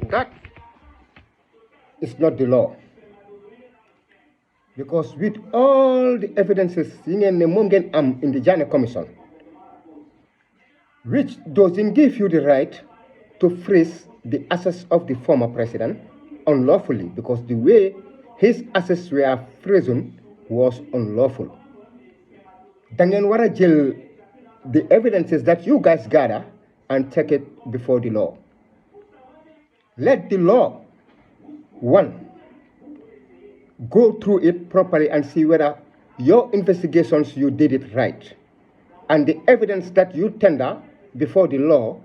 That is not the law. Because with all the evidences in the Janneh Commission, which doesn't give you the right to freeze the assets of the former president unlawfully, because the way his assets were frozen was unlawful. Dangen wara jël the evidences that you guys gather and take it before the law. Let the law, one, go through it properly and see whether your investigations, you did it right. And the evidence that you tender before the law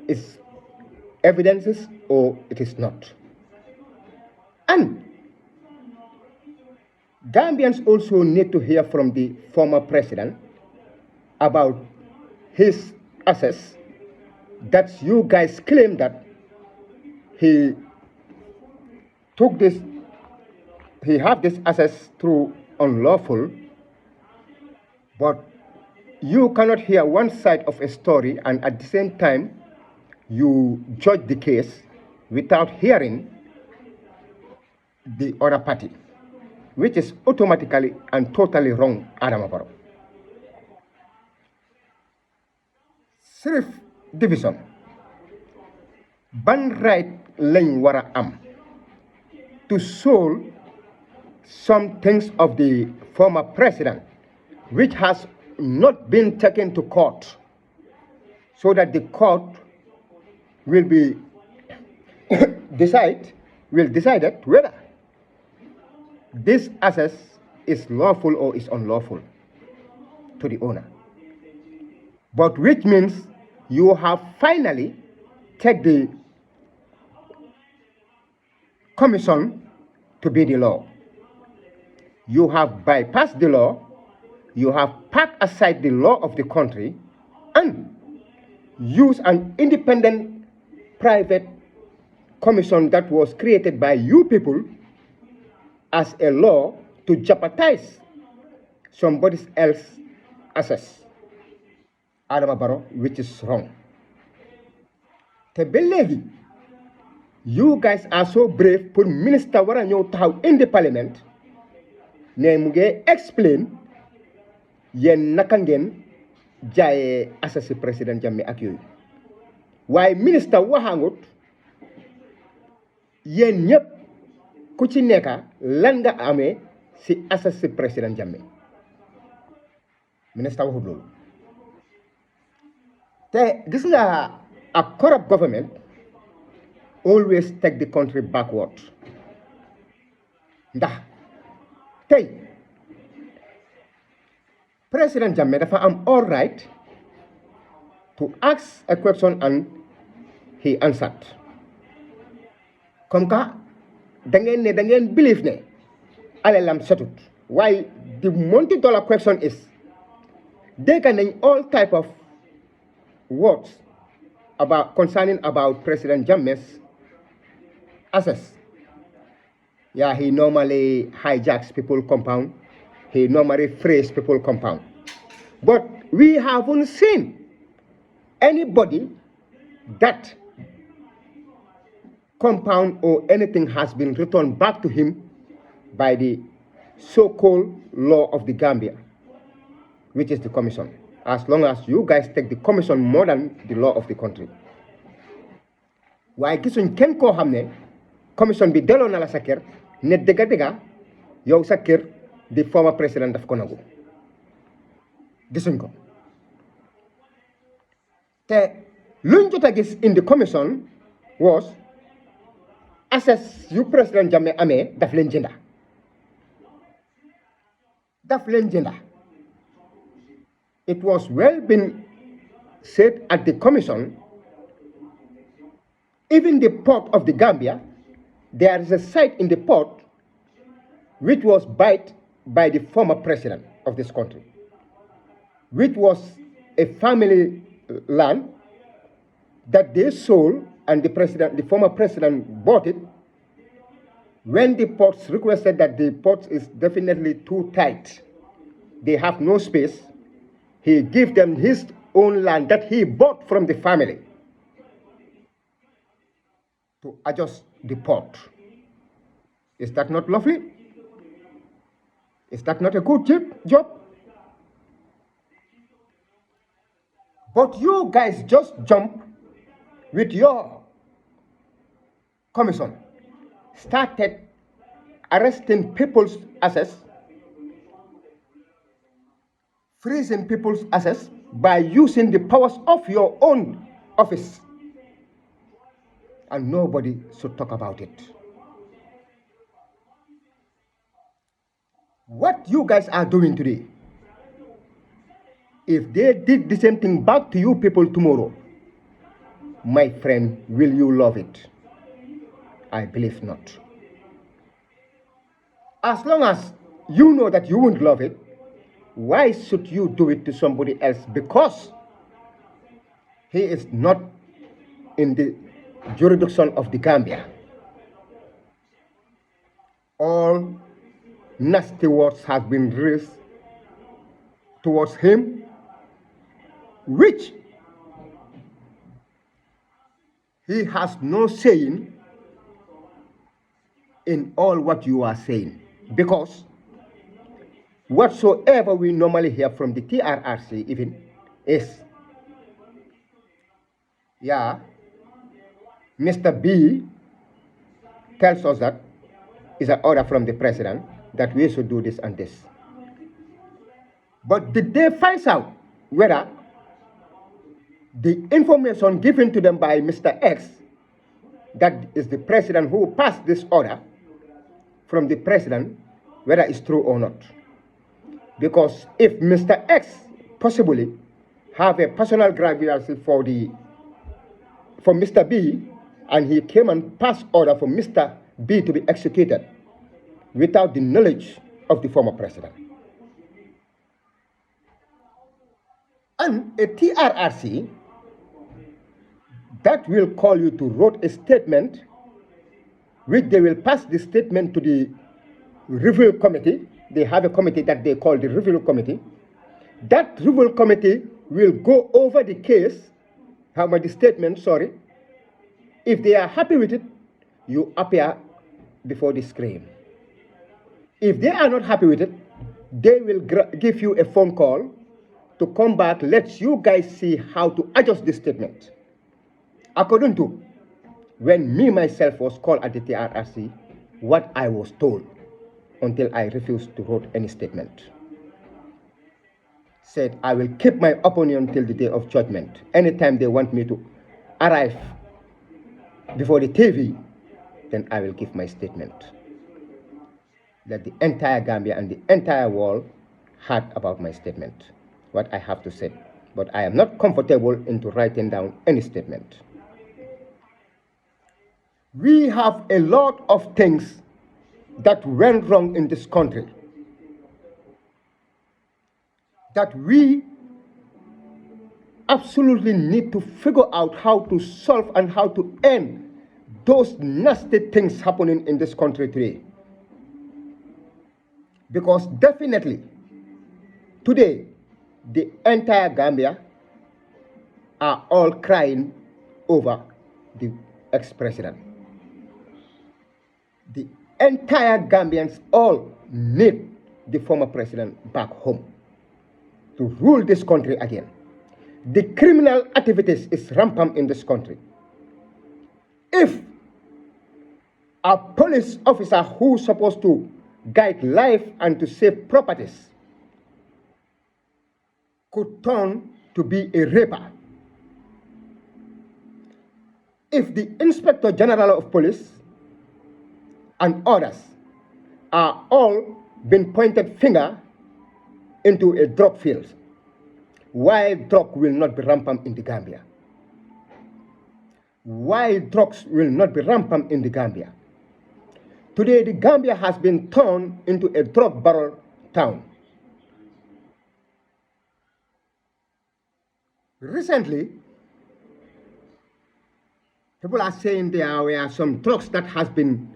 is evidences or it is not. And Gambians also need to hear from the former president about his assets that you guys claim that he took this, he have this assets through unlawful, but you cannot hear one side of a story and at the same time you judge the case without hearing the other party, which is automatically and totally wrong, Adama Barrow. Sirif division ban right lañ wara am to solve some things of the former president which has not been taken to court, so that the court will be decided whether this assets is lawful or is unlawful to the owner. But which means you have finally take the commission to be the law. You have bypassed the law, you have packed aside the law of the country and use an independent private commission that was created by you people as a law to jeopardize somebody else's assets. Adama Barrow, which is wrong. Te ba léegi, you guys are so brave pour minister wara ñëw taxaw in the parliament ne mu ngi explain yéen naka ngeen jaayee assasi président Jammeh ak yooyu. Waaye minister waxangut yéen ñëpp ku ci nekka lan nga amee si assasi président Jammeh. Minister waxut loolu. Te gis nga a corrupt government always take the country backward. Ndax tey President Jammeh dafa am all right to ask a question and he answered. Comme ka da ngeen believe ne alalam setut. Why the multi-dollar question is dégg nañ all type of words about concerning about President Jammeh's assets. Yeah, he normally hijacks people compound. He normally frees people compound. But we haven't seen anybody that compound or anything has been returned back to him by the so-called law of the Gambia, which is the commission. As long as you guys take the commission more than the law of the country. Waaye gisuñ kenn koo xam ne commission bi delloo na la sa kër ne dëgga yow sa kër di former president daf ko nangu gisuñ ko te luñ jot a gis in the commission was assets yu President Jammeh amee daf leen jënda. It was well been said at the commission, even the port of the Gambia, there is a site in the port which was bought by the former president of this country, which was a family land that they sold, and the former president bought it. When the ports requested that the port is definitely too tight, they have no space, he gave them his own land that he bought from the family. to adjust the port. Is that not lovely? Is that not a good job? But you guys just jump with your commission, started arresting people's assets, freezing people's assets by using the powers of your own office. And nobody should talk about it. What you guys are doing today, if they did the same thing back to you people tomorrow, my friend, will you love it? I believe not. As long as you know that you won't love it, why should you do it to somebody else? Because he is not in the jurisdiction of the Gambia. All nasty words have been raised towards him, which he has no saying in all what you are saying. Because whatsoever we normally hear from the TRRC even is, Mr. B tells us that is an order from the president that we should do this and this. But did they find out whether the information given to them by Mr. X, that is the president who passed this order from the president, whether it's true or not? Because if Mr. X possibly have a personal grievance for Mr. B, and he came and passed order for Mr. B to be executed without the knowledge of the former president. And a TRRC that will call you to write a statement, which they will pass the statement to the review committee. They have a committee that they call the review committee. That review committee will go over the case, the statement, sorry. If they are happy with it, you appear before the screen. If they are not happy with it, they will give you a phone call to come back, let you guys see how to adjust the statement. According to when me myself was called at the TRRC, what I was told, until I refused to write any statement. Said, I will keep my opinion till the day of judgment. Anytime they want me to arrive before the TV, then I will give my statement. Let the entire Gambia and the entire world heard about my statement, what I have to say. But I am not comfortable into writing down any statement. We have a lot of things that went wrong in this country, that we absolutely need to figure out how to solve and how to end those nasty things happening in this country today. Because definitely, today, the entire Gambia are all crying over the ex-president. The entire Gambians all need the former president back home to rule this country again. The criminal activities is rampant in this country. If a police officer who is supposed to guide life and to save properties could turn to be a raper, if the Inspector General of Police and others are all been pointed finger into a drug field, why drug will not be rampant in the Gambia? Why drugs will not be rampant in the Gambia? Today, the Gambia has been turned into a drug barrel town. Recently, people are saying there were some drugs that has been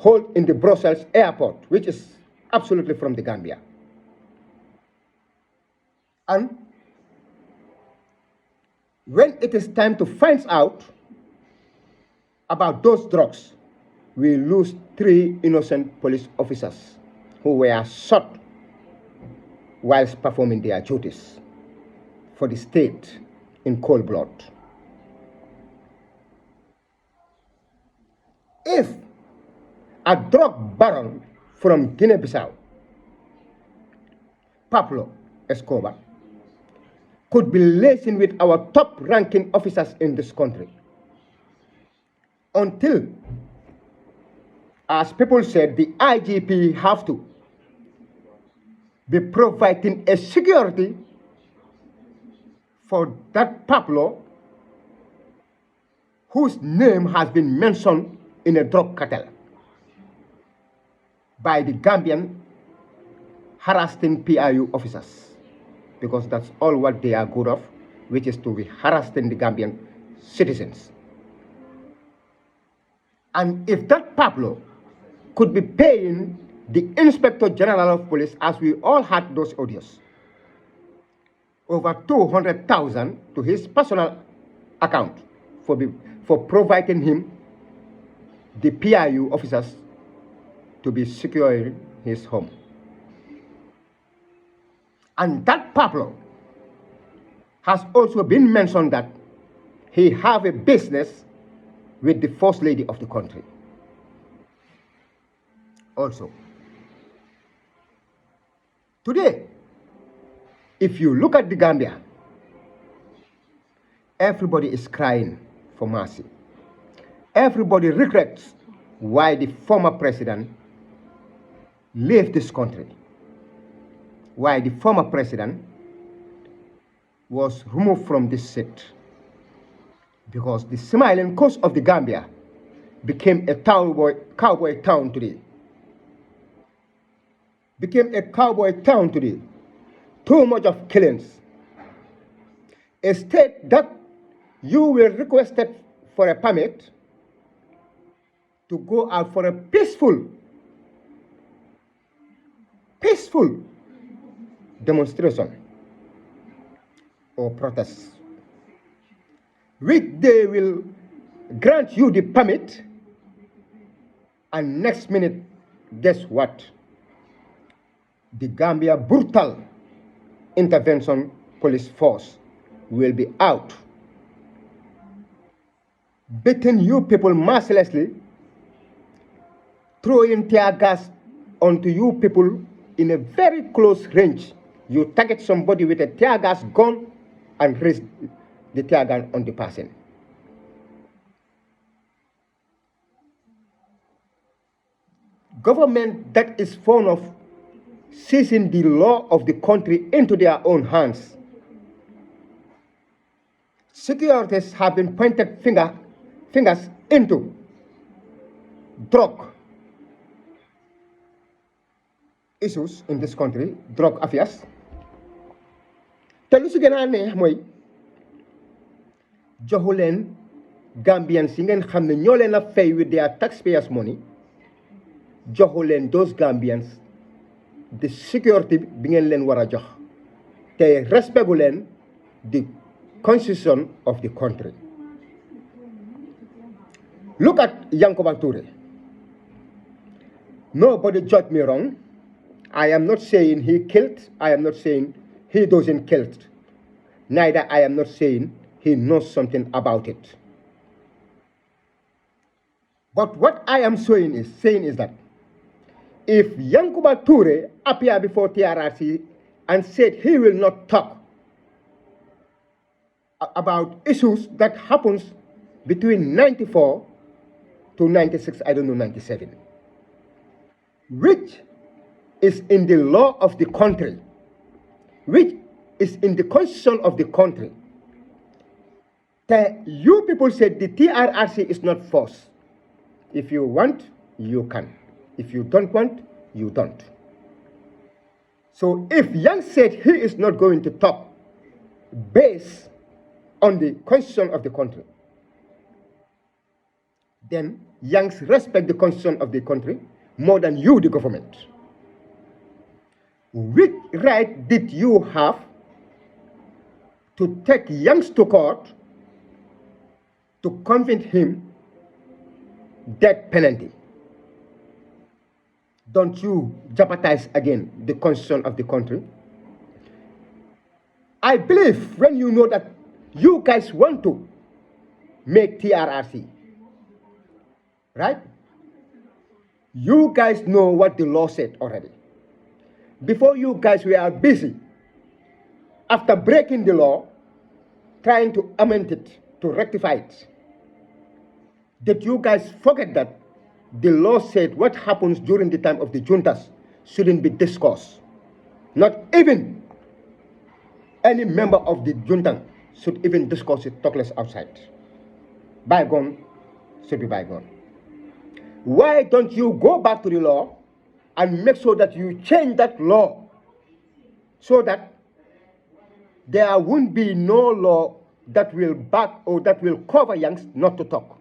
held in the Brussels airport, which is absolutely from the Gambia. And when it is time to find out about those drugs, we lose 3 innocent police officers who were shot whilst performing their duties for the state in cold blood. If a drug baron from Guinea-Bissau, Pablo Escobar, could be liaising with our top-ranking officers in this country, until, as people said, the IGP have to be providing a security for that Pablo whose name has been mentioned in a drug cartel by the Gambian harassing PIU officers, because that's all what they are good of, which is to be harassing the Gambian citizens. And if that Pablo could be paying the Inspector General of Police, as we all had those audios, over 200,000 to his personal account for providing him the PIU officers to be securing his home. And that Pablo has also been mentioned that he have a business with the First Lady of the country. Also, today, if you look at the Gambia, everybody is crying for mercy. Everybody regrets why the former president left this country, why the former president was removed from this seat, because the smiling coast of the Gambia became a cowboy town today. Too much of killings. A state that you will requested for a permit to go out for a peaceful demonstration or protest, which they will grant you the permit, and next minute, guess what? The Gambia brutal intervention police force will be out, beating you people mercilessly, throwing tear gas onto you people in a very close range. You target somebody with a tear gas gun and raise the tear gun on the person. Government that is fond of seizing the law of the country into their own hands. Securities have been pointed fingers into drug issues in this country, drug affairs. Te lu si gën a neex mooy joxu leen Gambians yi ngeen xam ne ñoo leen a fay with their taxpayers money, joxu leen those Gambians the security bi ngeen leen war a jox, te respectu leen the constitution of the country. Look at Yankuba Toure. Nobody judge me wrong. I am not saying he killed. I am not saying he doesn't kill. Neither I am not saying he knows something about it. But what I am saying is that if Yankuba Toure appeared before TRRC and said he will not talk about issues that happens between 94 to 96, I don't know, 97, which is in the law of the country, which is in the constitution of the country, that you people said the TRRC is not force. If you want, you can. If you don't want, you don't. So if Yang said he is not going to talk based on the constitution of the country, then Yangs respect the constitution of the country more than you, the government. Which right did you have to take Yangs to court to convince him death penalty. Don't you jeopardize again the constitution of the country? I believe when you know that you guys want to make TRRC, right? You guys know what the law said already. Before you guys were busy, after breaking the law, trying to amend it, to rectify it. Did you guys forget that the law said what happens during the time of the juntas shouldn't be discussed? Not even any member of the junta should even discuss it, talk less outside. Bygone should be bygone. Why don't you go back to the law and make sure that you change that law so that there won't be no law that will back or that will cover Yanks not to talk?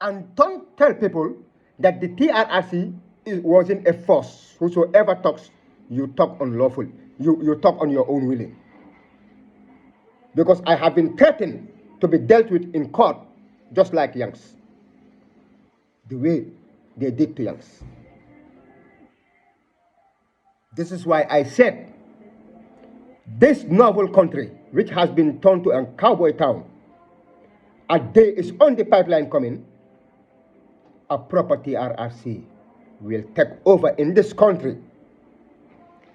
And don't tell people that the TRRC wasn't a force. Whosoever talks, you talk unlawful. You talk on your own willing. Because I have been threatened to be dealt with in court just like Yanks. The way they did to Yanks. This is why I said this novel country, which has been turned to a cowboy town, a day is on the pipeline coming, a proper TRRC will take over in this country,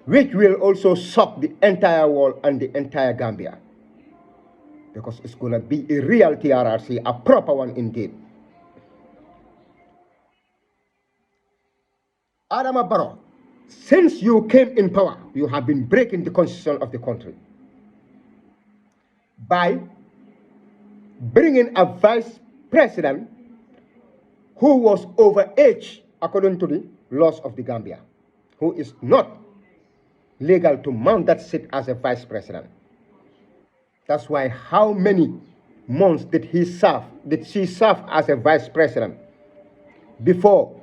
which will also shock the entire world and the entire Gambia. Because it's going to be a real TRRC, a proper one indeed. Adama Barrow, since you came in power, you have been breaking the constitution of the country by bringing a vice president who was overage according to the laws of the Gambia, who is not legal to mount that seat as a vice president. That's why how many months did she serve as a vice president before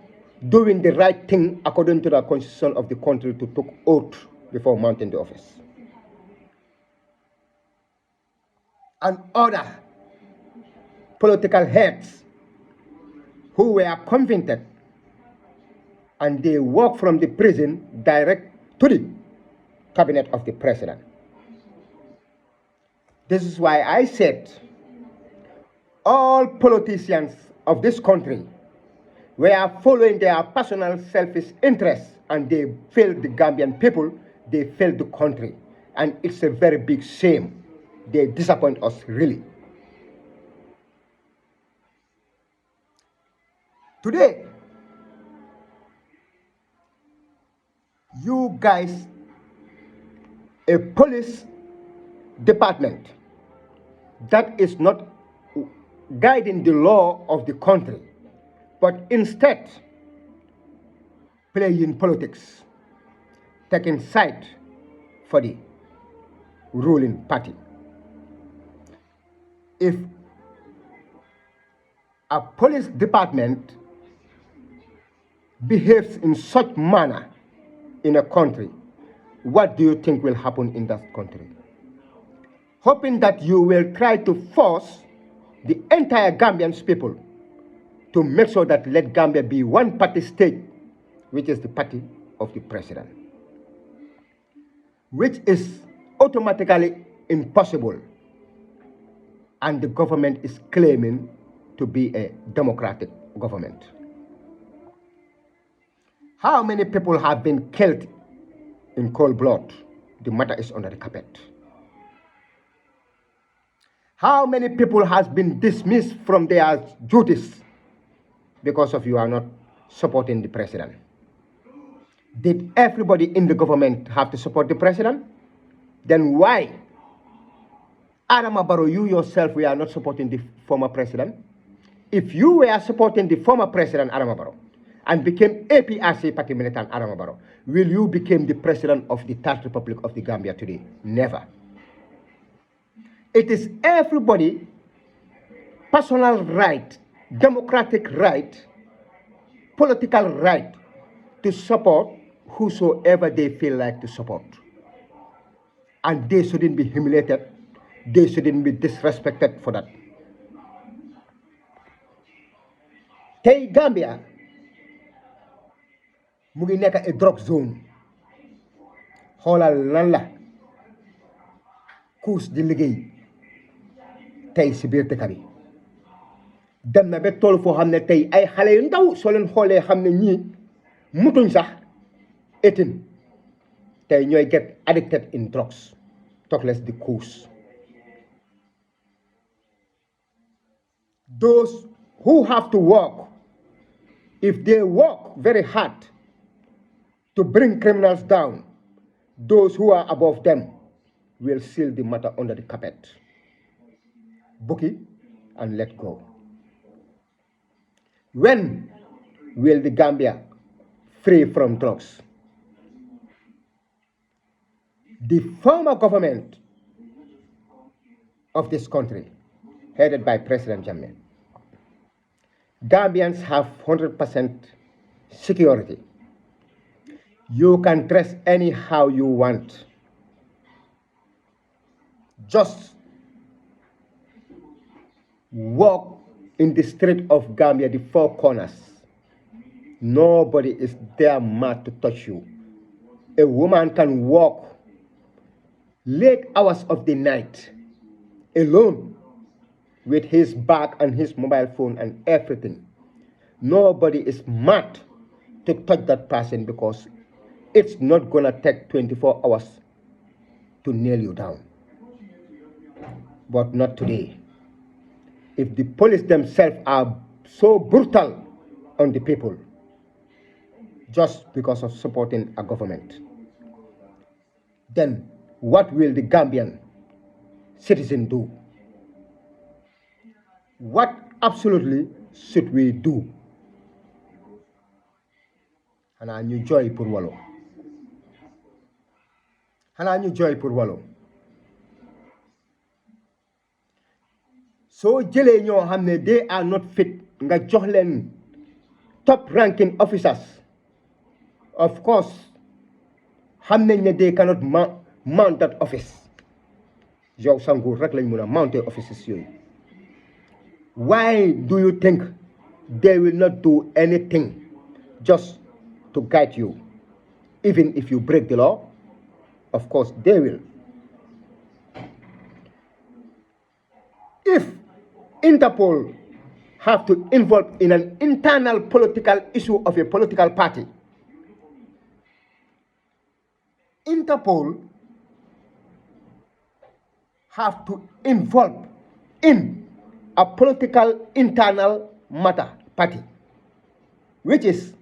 doing the right thing according to the constitution of the country to take oath before mounting the office? And other political heads who were convicted and they walk from the prison direct to the cabinet of the president. This is why I said all politicians of this country were following their personal selfish interests and they failed the Gambian people, they failed the country. And it's a very big shame. They disappoint us really. Today, you guys, a police department that is not guiding the law of the country, but instead playing politics, taking side for the ruling party. If a police department behaves in such manner in a country, what do you think will happen in that country? Hoping that you will try to force the entire Gambian people to make sure that let Gambia be one party state, which is the party of the president, which is automatically impossible. And the government is claiming to be a democratic government. How many people have been killed in cold blood? The matter is under the carpet. How many people has been dismissed from their duties because of you are not supporting the president? Did everybody in the government have to support the president? Then why, Adama Barrow, you yourself were not supporting the former president? If you were supporting the former president, Adama Barrow, and became APRC party militant Adama Barrow, will you become the president of the Third Republic of the Gambia today? Never. It is everybody personal right, democratic right, political right to support whosoever they feel like to support. And they shouldn't be humiliated. They shouldn't be disrespected for that. tey Gambia mu ngi nekk a drug zone xoolal lan la kuus di liggéey tey si biir dëkk bi dem na ba toll foo xam ne tey ay xale yu ndaw soo leen xoolee xam ne ñii mutuñ sax 18 tey ñooy get addicted in drugs talk less the kuus. Those who have to work, if they work very hard to bring criminals down, those who are above them will seal the matter under the carpet. Book it and let go. When will the Gambia free from drugs? The former government of this country, headed by President Jammeh, Gambians have 100% security. You can dress anyhow you want. Just walk in the street of Gambia, the four corners. Nobody is there mad to touch you. A woman can walk late hours of the night alone with his bag and his mobile phone and everything. Nobody is mad to touch that person because it's not gonna take 24 hours to nail you down. But not today. If the police themselves are so brutal on the people just because of supporting a government, then what will the Gambian citizen do? What absolutely should we do? Xanaa ñu joy pour walo. Xanaa ñu joy pour walo. So jëlee ñoo xam ne they are not fit nga jox leen top ranking officers. Of course, xam nañ ne they cannot mount that office. Yow sa nguur rek lañ mën a mounté offices yooyu. Why do you think they will not do anything just to guide you? Even if you break the law, of course they will. If Interpol have to involve in an internal political issue of a political party, Interpol have to involve in a political internal matter party, which is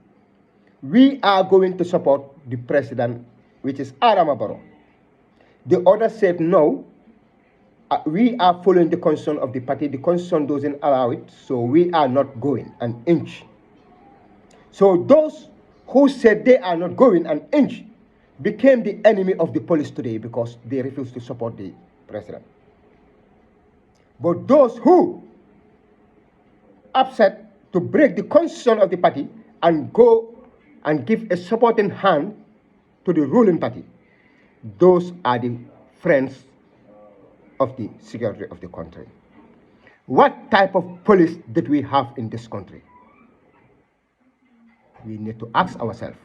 we are going to support the president, which is Adama Barrow. The others said no, we are following the constitution of the party. The constitution doesn't allow it, so we are not going an inch. So those who said they are not going an inch became the enemy of the police today because they refused to support the president. But those who upset to break the constitution of the party and go and give a supporting hand to the ruling party, those are the friends of the security of the country. What type of police did we have in this country? We need to ask ourselves.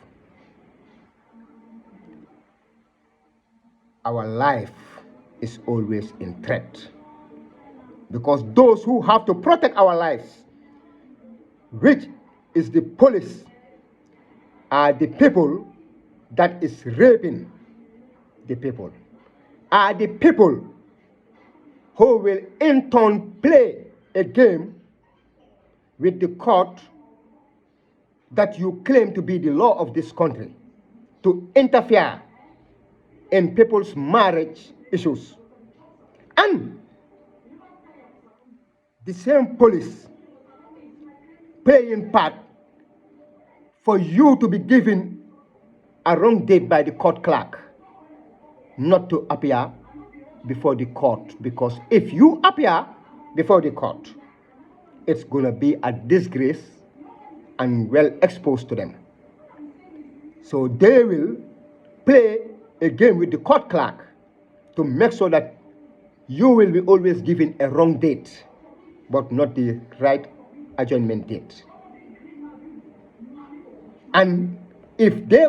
Our life is always in threat because those who have to protect our lives, which is the police, are the people that is raping the people, are the people who will in turn play a game with the court that you claim to be the law of this country to interfere in people's marriage issues. And the same police playing part for you to be given a wrong date by the court clerk not to appear before the court, because if you appear before the court, it's going to be a disgrace and well exposed to them. So they will play a game with the court clerk to make sure that you will be always given a wrong date, but not the right adjournment date. And if they